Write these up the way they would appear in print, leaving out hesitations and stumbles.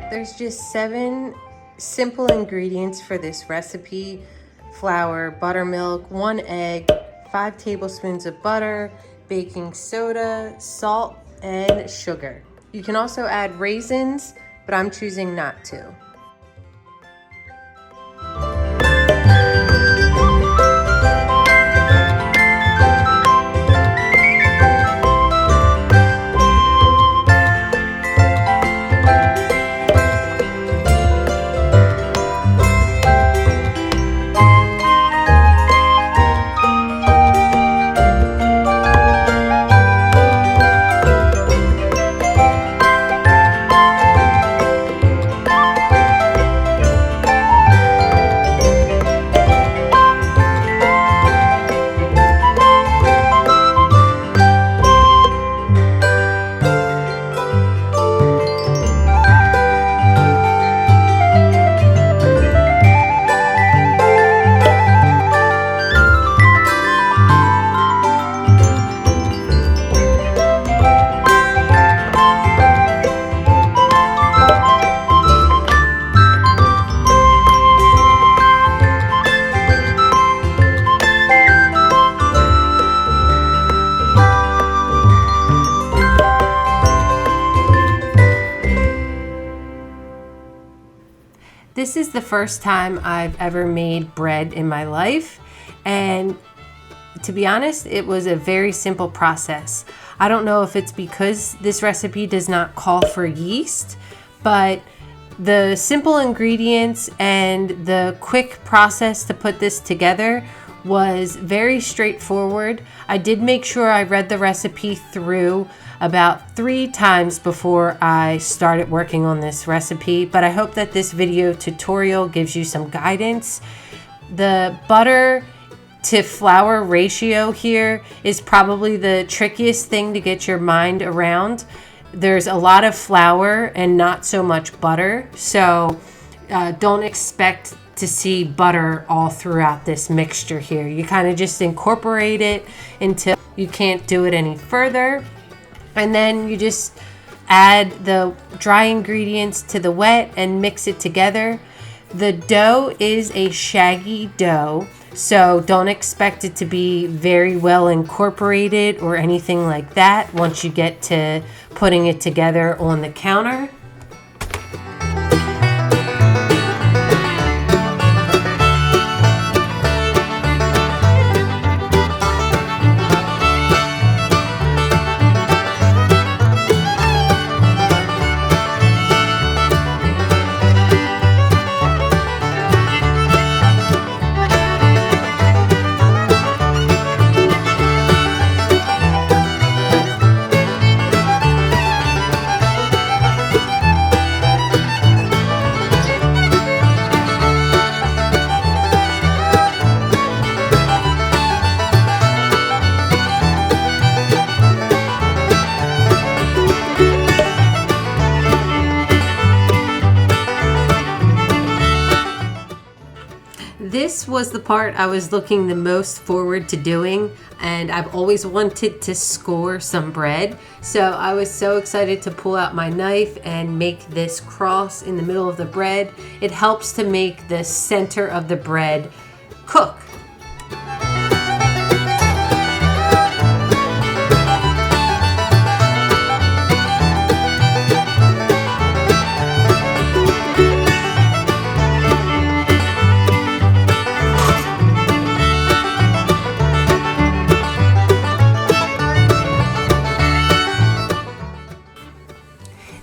There's just 7 simple ingredients for this recipe: flour, buttermilk, 1 egg, 5 tablespoons of butter, baking soda, salt, and sugar. You can also add raisins, but I'm choosing not to. This is the first time I've ever made bread in my life, and to be honest, it was a very simple process. I don't know if it's because this recipe does not call for yeast, but the simple ingredients and the quick process to put this together was very straightforward. I did make sure I read the recipe through about 3 times before I started working on this recipe, but I hope that this video tutorial gives you some guidance. The butter to flour ratio here is probably the trickiest thing to get your mind around. There's a lot of flour and not so much butter, so don't expect to see butter all throughout this mixture here. You kind of just incorporate it until you can't do it any further. And then you just add the dry ingredients to the wet and mix it together. The dough is a shaggy dough, so don't expect it to be very well incorporated or anything like that once you get to putting it together on the counter. This was the part I was looking the most forward to doing, and I've always wanted to score some bread. So I was so excited to pull out my knife and make this cross in the middle of the bread. It helps to make the center of the bread cook.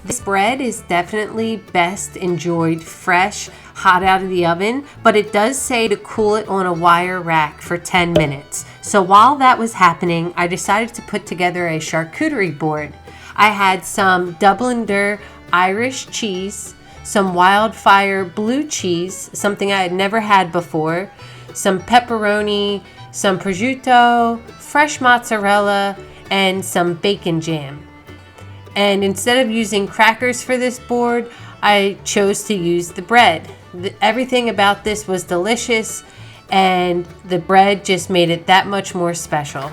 This bread is definitely best enjoyed fresh, hot out of the oven, but it does say to cool it on a wire rack for 10 minutes. So while that was happening, I decided to put together a charcuterie board. I had some Dublin Irish cheese, some wildfire blue cheese, something I had never had before, some pepperoni, some prosciutto, fresh mozzarella, and some bacon jam. And instead of using crackers for this board, I chose to use the bread. Everything about this was delicious, and the bread just made it that much more special.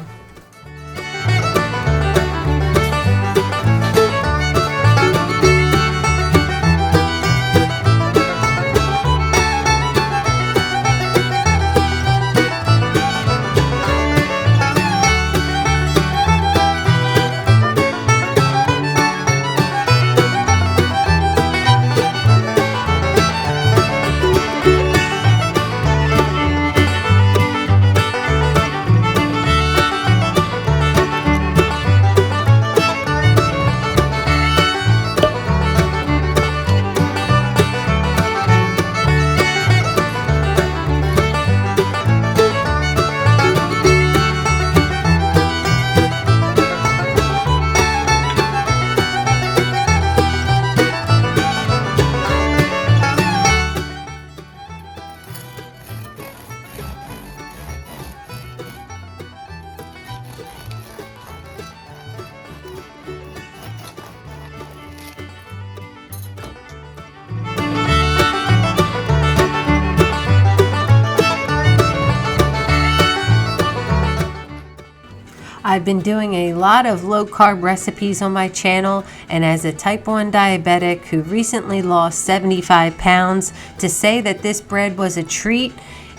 I've been doing a lot of low-carb recipes on my channel, and as a type 1 diabetic who recently lost 75 pounds, to say that this bread was a treat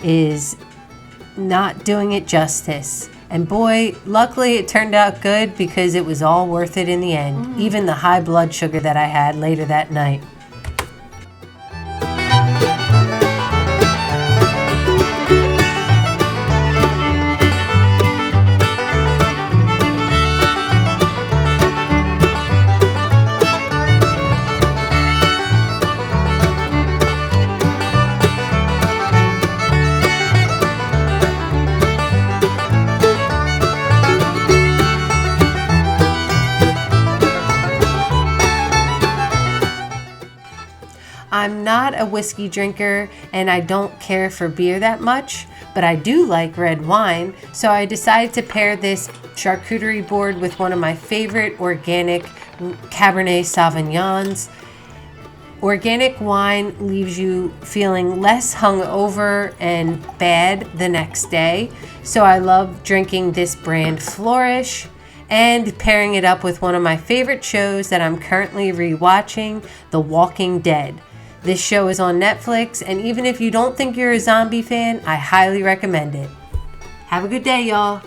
is not doing it justice. And boy, luckily it turned out good because it was all worth it in the end, even the high blood sugar that I had later that night. I'm not a whiskey drinker and I don't care for beer that much, but I do like red wine, so I decided to pair this charcuterie board with one of my favorite organic Cabernet Sauvignons. Organic wine leaves you feeling less hungover and bad the next day, so I love drinking this brand Flourish and pairing it up with one of my favorite shows that I'm currently rewatching, The Walking Dead. This show is on Netflix, and even if you don't think you're a zombie fan, I highly recommend it. Have a good day, y'all.